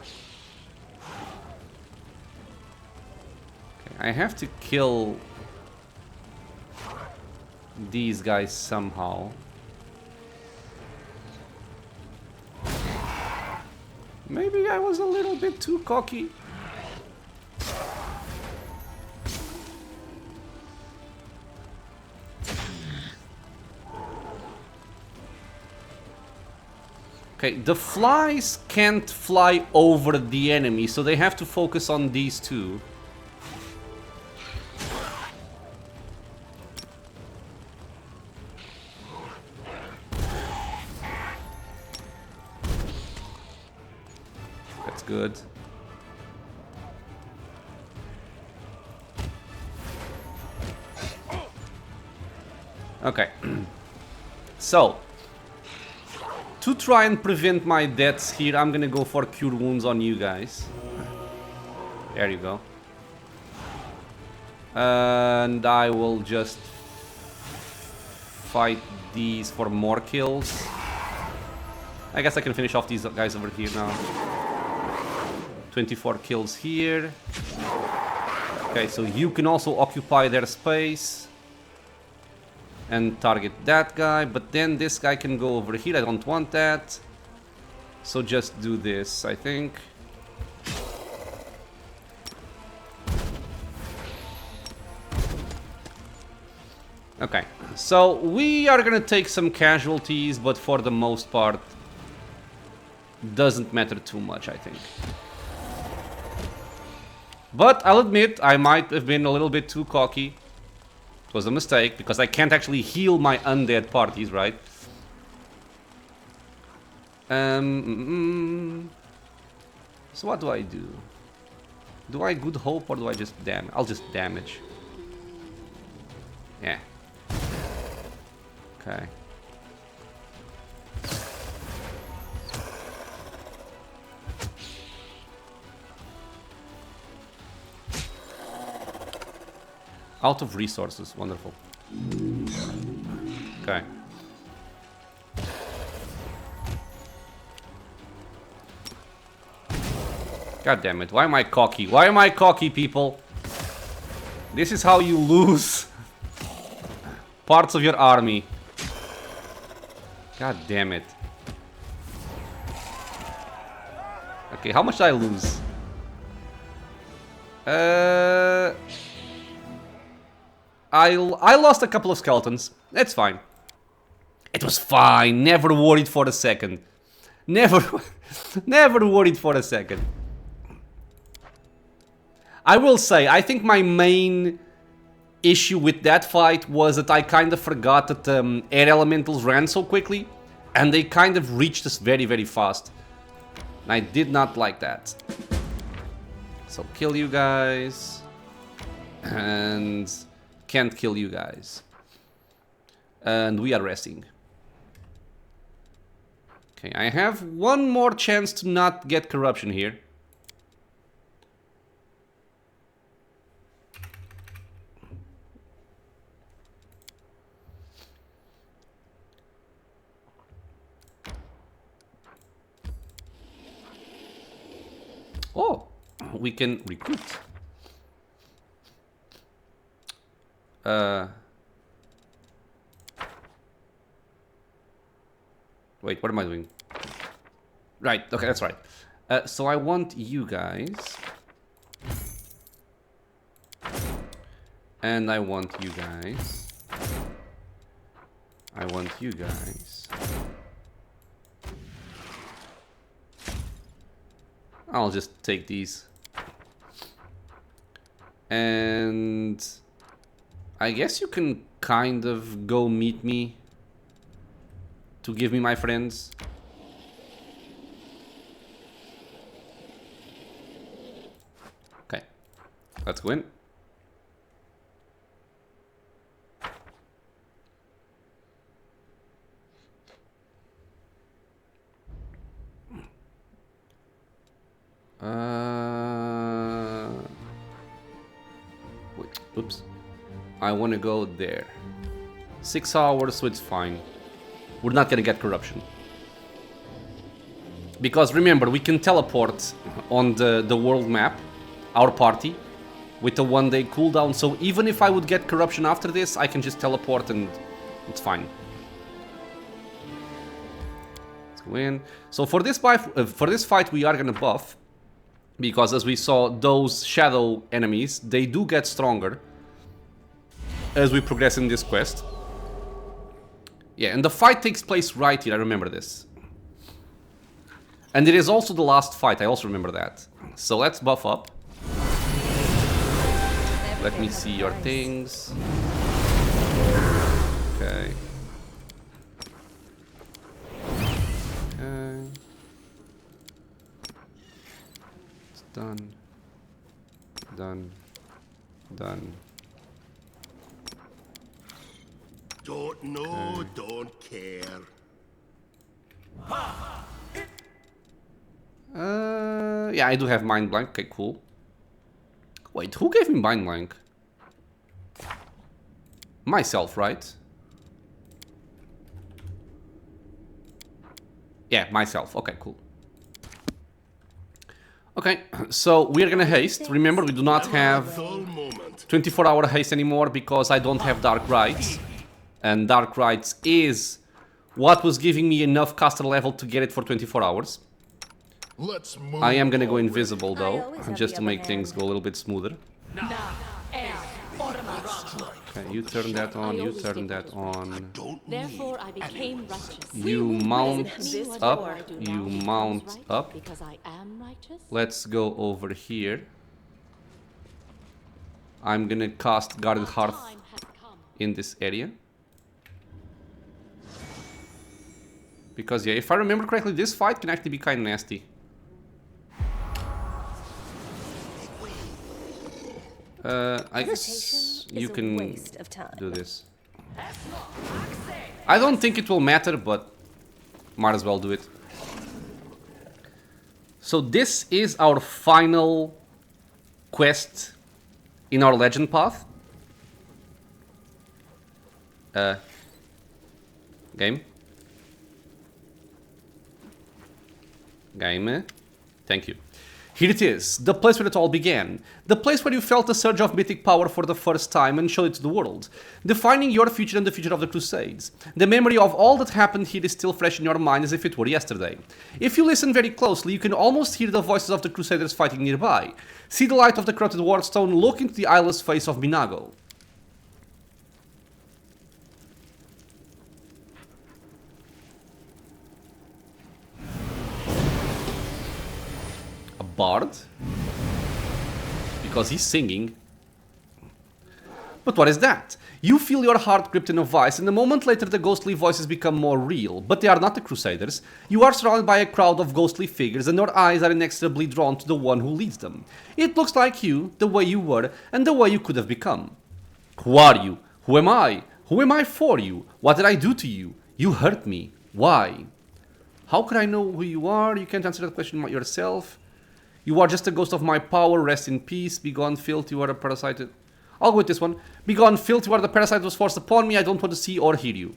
Okay, I have to kill these guys somehow. Maybe I was a little bit too cocky. Okay, the flies can't fly over the enemy, so they have to focus on these two. That's good. Okay. So, to try and prevent my deaths here, I'm gonna go for Cure Wounds on you guys. There you go. And I will just fight these for more kills. I guess I can finish off these guys over here now. 24 kills here. Okay, so you can also occupy their space and target that guy, but then this guy can go over here. I don't want that, so just do this, I think. Okay, so we are gonna take some casualties, but for the most part doesn't matter too much, I think. But I'll admit I might have been a little bit too cocky. It was a mistake, because I can't actually heal my undead parties, right? So what do I do? Do I Good Hope or do I just damage? I'll just damage. Yeah. Okay. Out of resources, wonderful. Okay. God damn it. Why am I cocky? Why am I cocky, people? This is how you lose parts of your army. God damn it. Okay, how much did I lose? I lost a couple of skeletons. That's fine. It was fine. Never worried for a second. Never, never worried for a second. I will say, I think my main issue with that fight was that I kind of forgot that air elementals ran so quickly, and they kind of reached us very, very fast. And I did not like that. So kill you guys. And can't kill you guys. And we are resting. Okay, I have one more chance to not get corruption here. Oh, we can recruit. Wait, what am I doing? Right, okay, that's right. So I want you guys. And I want you guys. I want you guys. I'll just take these. And I guess you can kind of go meet me to give me my friends. Okay, let's go in. Wait, oops. I want to go there. 6 hours, so it's fine. We're not gonna get corruption. Because remember, we can teleport on the world map, our party, with a 1-day cooldown. So even if I would get corruption after this, I can just teleport and it's fine. Let's go in. So for this fight, we are gonna buff. Because as we saw, those shadow enemies, they do get stronger as we progress in this quest. Yeah, and the fight takes place right here, I remember this. And it is also the last fight, I also remember that. So let's buff up. Let me see your things. Okay. Okay. It's done. Done. Done. Don't know, don't care. Yeah, I do have mind blank. Okay, cool. Wait, who gave me mind blank? Myself, right? Yeah, myself. Okay, cool. Okay, so we're gonna haste. Remember, we do not have 24-hour haste anymore because I don't have Dark Rites. And Dark Rites is what was giving me enough caster level to get it for 24 hours. Let's move. I am gonna go invisible I though, always have just the to make upper things hand. go a little bit smoother. Okay, you turn that on, you turn that on. Therefore, I became righteous. You mount This up, war. you mount up. Because I am righteous. Let's go over here. I'm gonna cast Guarded Hearth Time has come. in this area. Because yeah, if I remember correctly, this fight can actually be kind of nasty. I guess you can waste of time. do this. I don't think it will matter, but might as well do it. So this is our final quest in our legend path. Game. Game. Thank you. Here it is, the place where it all began. The place where you felt a surge of mythic power for the first time and showed it to the world. Defining your future and the future of the Crusades. The memory of all that happened here is still fresh in your mind as if it were yesterday. If you listen very closely, you can almost hear the voices of the Crusaders fighting nearby. See the light of the corrupted Wardstone, look into the eyeless face of Minago. Bard, because he's singing. But what is that? You feel your heart gripped in a vice, and a moment later the ghostly voices become more real. But they are not the Crusaders. You are surrounded by a crowd of ghostly figures, and your eyes are inexorably drawn to the one who leads them. It looks like you, the way you were, and the way you could have become. Who are you? Who am I? Who am I for you? What did I do to you? You hurt me. Why? How could I know who you are? You can't answer that question yourself. You are just a ghost of my power, rest in peace, begone filth, you are a parasite. I'll go with this one. Begone filth, you are the parasite that was forced upon me, I don't want to see or hear you.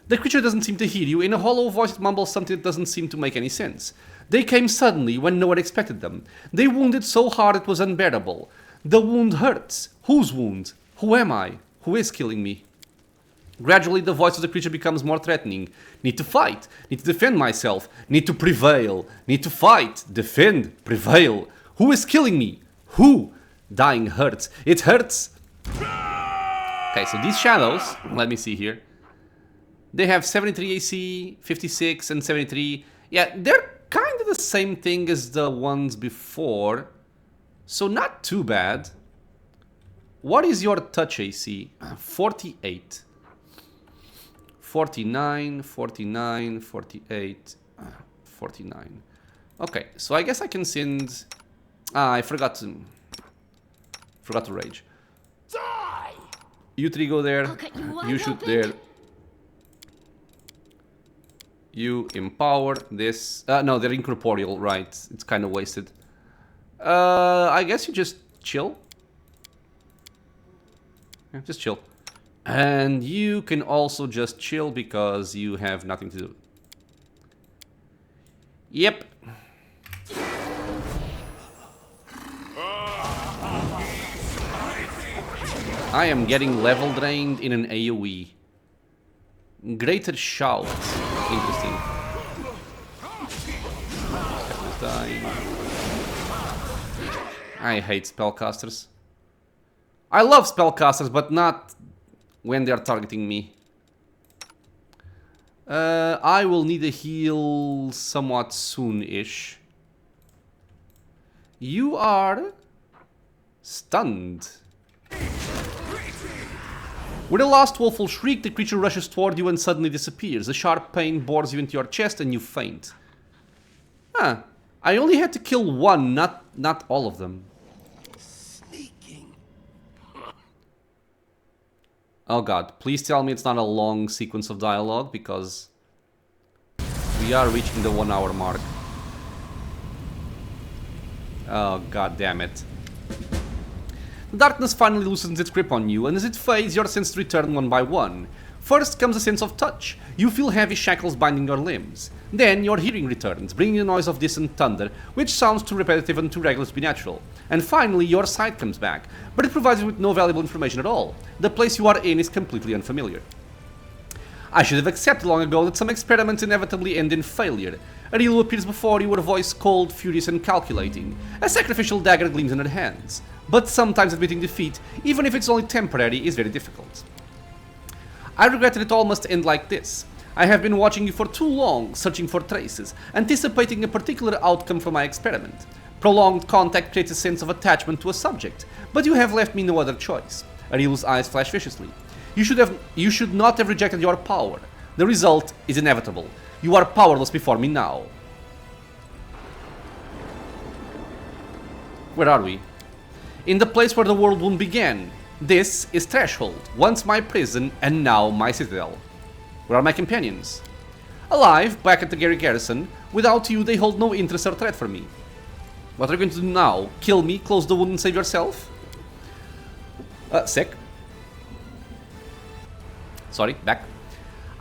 The creature doesn't seem to hear you, in a hollow voice it mumbles something that doesn't seem to make any sense. They came suddenly, when no one expected them. They wounded so hard it was unbearable. The wound hurts. Whose wound? Who am I? Who is killing me? Gradually, the voice of the creature becomes more threatening. Need to fight. Need to defend myself. Need to prevail. Need to fight. Defend. Prevail. Who is killing me? Who? Dying hurts. It hurts. Okay, so these shadows, let me see here. They have 73 AC, 56, and 73. Yeah, they're kind of the same thing as the ones before. So not too bad. What is your touch AC? 48. 49, 49, 48, 49. Okay, so I guess I can send... I forgot to rage. Die! You three go there. You You shoot there. You empower this. No, they're incorporeal, right. It's kind of wasted. I guess you just chill. Yeah, just chill. And you can also just chill because you have nothing to do. Yep. I am getting level drained in an AoE. Greater shout. Interesting. Is dying. I hate spellcasters. I love spellcasters, but not when they are targeting me. I will need a heal somewhat soon-ish. You are stunned. With a last woeful shriek, the creature rushes toward you and suddenly disappears. A sharp pain bores you into your chest and you faint. Huh. I only had to kill one, not all of them. Sneaking. Oh god, please tell me it's not a long sequence of dialogue, because we are reaching the 1 hour mark. Oh god damn it. The darkness finally loosens its grip on you, and as it fades, your senses return one by one. First comes a sense of touch. You feel heavy shackles binding your limbs. Then your hearing returns, bringing the noise of distant thunder, which sounds too repetitive and too regular to be natural. And finally, your sight comes back, but it provides you with no valuable information at all. The place you are in is completely unfamiliar. I should have accepted long ago that some experiments inevitably end in failure. Ariel appears before you, her voice cold, furious and calculating. A sacrificial dagger gleams in her hands. But sometimes admitting defeat, even if it's only temporary, is very difficult. I regret that it all must end like this. I have been watching you for too long, searching for traces, anticipating a particular outcome from my experiment. Prolonged contact creates a sense of attachment to a subject, but you have left me no other choice. Ariel's eyes flash viciously. You should not have rejected your power. The result is inevitable. You are powerless before me now. Where are we? In the place where the world wound began. This is Threshold, once my prison and now my citadel. Where are my companions? Alive, back at the Gary Garrison. Without you, they hold no interest or threat for me. What are you going to do now? Kill me, close the wound and save yourself? Sick. Sorry, back.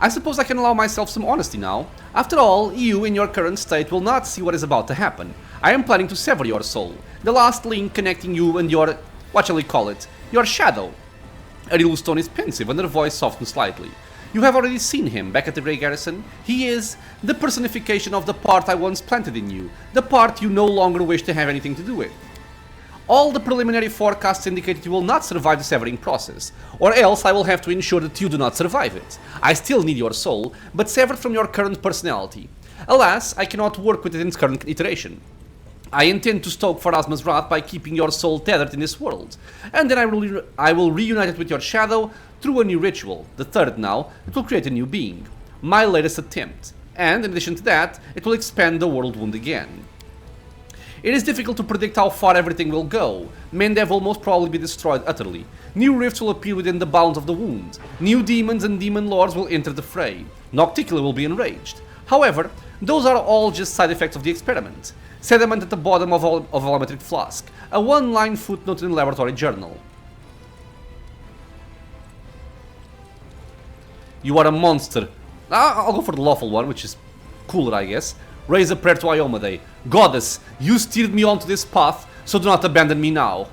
I suppose I can allow myself some honesty now. After all, you, in your current state, will not see what is about to happen. I am planning to sever your soul, the last link connecting you and your, what shall we call it, your shadow. Arilu's tone is pensive and her voice softens slightly. You have already seen him back at the Grey Garrison. He is the personification of the part I once planted in you, the part you no longer wish to have anything to do with. All the preliminary forecasts indicate you will not survive the severing process, or else I will have to ensure that you do not survive it. I still need your soul, but severed from your current personality. Alas, I cannot work with it in its current iteration. I intend to stoke Pharasma's wrath by keeping your soul tethered in this world, and then I will reunite it with your shadow through a new ritual, the third now, that will create a new being. My latest attempt, and in addition to that, it will expand the world wound again. It is difficult to predict how far everything will go. Mendev will most probably be destroyed utterly. New rifts will appear within the bounds of the wound. New demons and demon lords will enter the fray. Nocticula will be enraged. However, those are all just side effects of the experiment. Sediment at the bottom of a volumetric flask. A one-line footnote in a laboratory journal. You are a monster. I'll go for the lawful one, which is cooler, I guess. Raise a prayer to Iomedae. Goddess, you steered me onto this path, so do not abandon me now.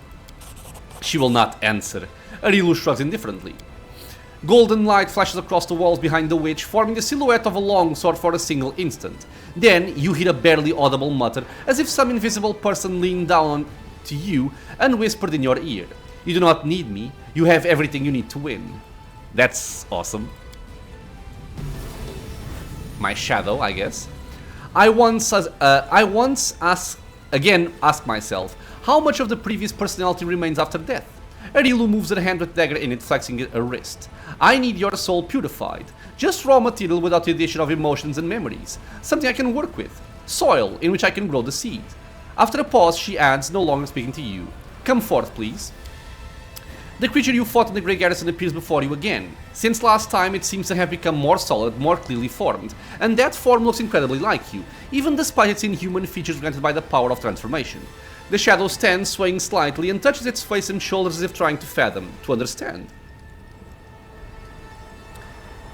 She will not answer. Arilu shrugs indifferently. Golden light flashes across the walls behind the witch, forming the silhouette of a longsword for a single instant. Then you hear a barely audible mutter, as if some invisible person leaned down to you and whispered in your ear. You do not need me. You have everything you need to win. That's awesome. My shadow, I guess. I once asked myself, how much of the previous personality remains after death? Arilu moves her hand with dagger in it, flexing her wrist. I need your soul purified. Just raw material without the addition of emotions and memories. Something I can work with. Soil in which I can grow the seed. After a pause, she adds, no longer speaking to you. Come forth, please. The creature you fought in the Grey Garrison appears before you again. Since last time, it seems to have become more solid, more clearly formed, and that form looks incredibly like you, even despite its inhuman features granted by the power of transformation. The shadow stands, swaying slightly, and touches its face and shoulders as if trying to fathom, to understand.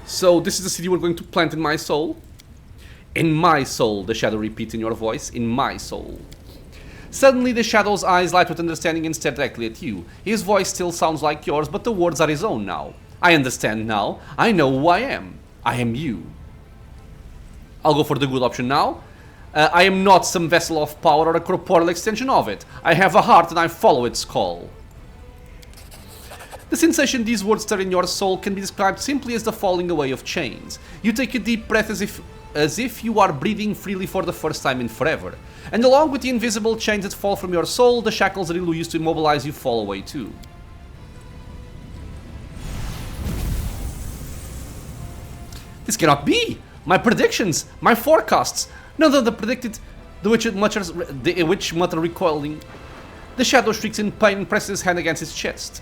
So, this is the seed you were going to plant in my soul? In my soul, the shadow repeats in your voice, in my soul. Suddenly, the shadow's eyes light with understanding and stare directly at you. His voice still sounds like yours, but the words are his own now. I understand now. I know who I am. I am you. I'll go for the good option now. I am not some vessel of power or a corporeal extension of it. I have a heart and I follow its call. The sensation these words stir in your soul can be described simply as the falling away of chains. You take a deep breath as if you are breathing freely for the first time in forever. And along with the invisible chains that fall from your soul, the shackles that Arilu used to immobilize you fall away too. This cannot be! My predictions! My forecasts! None of the predicted... The witch mutter recoiling. The shadow shrieks in pain and presses his hand against his chest.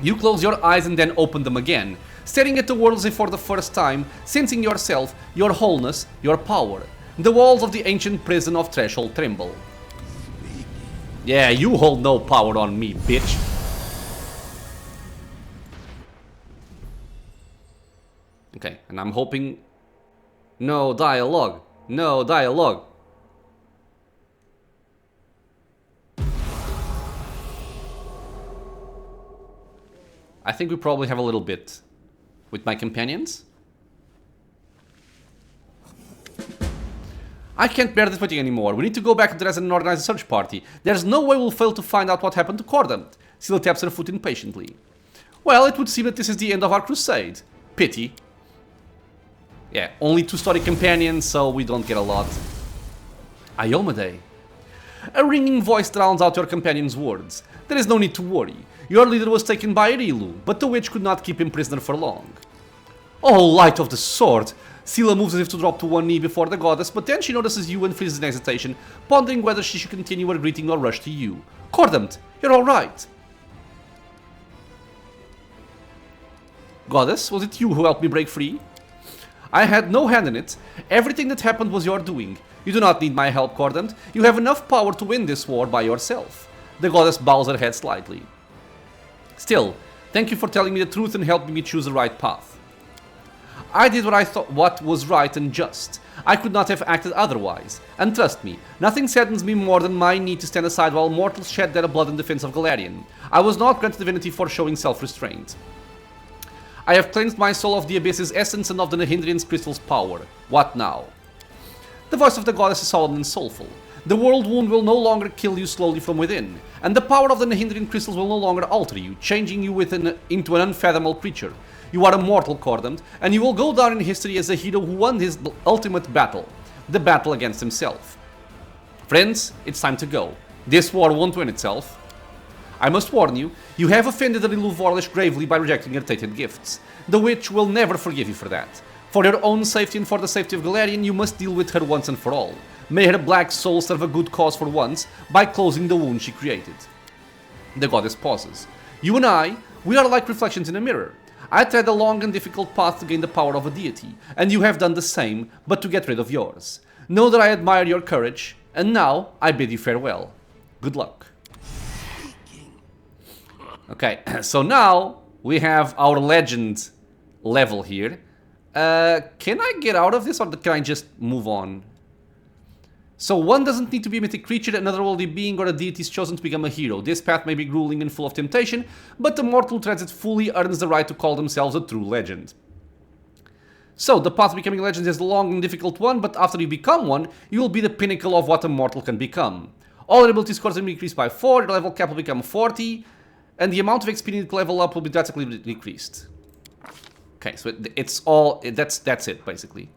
You close your eyes and then open them again, staring at the world as if for the first time, sensing yourself, your wholeness, your power. The walls of the ancient prison of Threshold tremble. Yeah, you hold no power on me, bitch. Okay, and I'm hoping... No dialogue. No dialogue. I think we probably have a little bit with my companions. I can't bear this waiting anymore. We need to go back to the resident and organize a search party. There's no way we'll fail to find out what happened to Cordant. Scylla taps her foot impatiently. Well, it would seem that this is the end of our crusade. Pity. Yeah, only 2 story companions, so we don't get a lot. Iomedae. A ringing voice drowns out your companion's words. There is no need to worry. Your leader was taken by Arilu, but the witch could not keep him prisoner for long. Oh, light of the sword! Scylla moves as if to drop to one knee before the goddess, but then she notices you and freezes in hesitation, pondering whether she should continue her greeting or rush to you. Cordant, you're alright. Goddess, was it you who helped me break free? I had no hand in it. Everything that happened was your doing. You do not need my help, Cordant. You have enough power to win this war by yourself. The goddess bows her head slightly. Still, thank you for telling me the truth and helping me choose the right path. I did what I thought was right and just. I could not have acted otherwise. And trust me, nothing saddens me more than my need to stand aside while mortals shed their blood in defense of Galarian. I was not granted divinity for showing self-restraint. I have cleansed my soul of the Abyss's essence and of the Nahindrian's crystal's power. What now? The voice of the goddess is solemn and soulful. The world wound will no longer kill you slowly from within, and the power of the Nahindrian crystals will no longer alter you, changing you into an unfathomable creature. You are a mortal, Cordant, and you will go down in history as a hero who won his ultimate battle, the battle against himself. Friends, it's time to go. This war won't win itself. I must warn you, you have offended the Rilu Vorlish gravely by rejecting her tainted gifts. The witch will never forgive you for that. For your own safety and for the safety of Galarian, you must deal with her once and for all. May her black soul serve a good cause for once, by closing the wound she created. The goddess pauses. You and I, we are like reflections in a mirror. I tread a long and difficult path to gain the power of a deity, and you have done the same, but to get rid of yours. Know that I admire your courage, and now I bid you farewell. Good luck. Okay, so now we have our legend level here. Can I get out of this, or can I just move on? So one doesn't need to be a mythic creature, another worldly being, or a deity is chosen to become a hero. This path may be grueling and full of temptation, but the mortal who treads it fully earns the right to call themselves a true legend. So the path to becoming a legend is a long and difficult one, but after you become one, you will be the pinnacle of what a mortal can become. All your ability scores will be increased by 4, your level cap will become 40, and the amount of experience to level up will be drastically decreased. Okay, so it's all, that's it basically.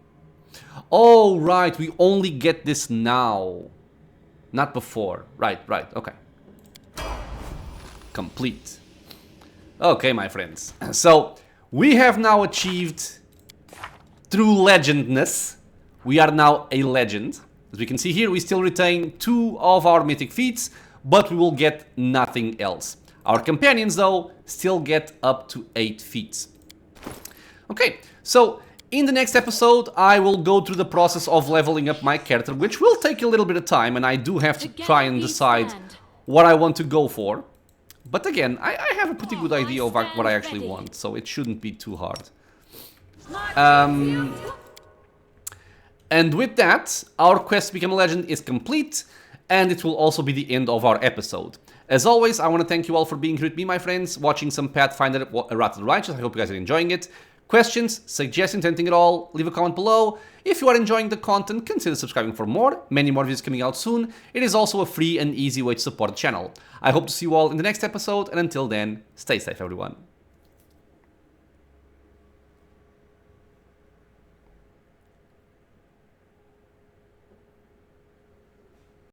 Oh, right, we only get this now. Not before. Right, okay. Complete. Okay, my friends. So, we have now achieved true legendness. We are now a legend. As we can see here, we still retain 2 of our mythic feats, but we will get nothing else. Our companions, though, still get up to 8 feats. Okay, so in the next episode, I will go through the process of leveling up my character, which will take a little bit of time, and I do have to try and decide what I want to go for. But again, I have a pretty good idea of what I actually want, so it shouldn't be too hard. And with that, our quest to become a legend is complete, and it will also be the end of our episode. As always, I want to thank you all for being here with me, my friends, watching some Pathfinder Wrath of the Righteous. I hope you guys are enjoying it. Questions, suggestions, anything at all, leave a comment below. If you are enjoying the content, consider subscribing for more. Many more videos coming out soon. It is also a free and easy way to support the channel. I hope to see you all in the next episode, and until then, stay safe, everyone.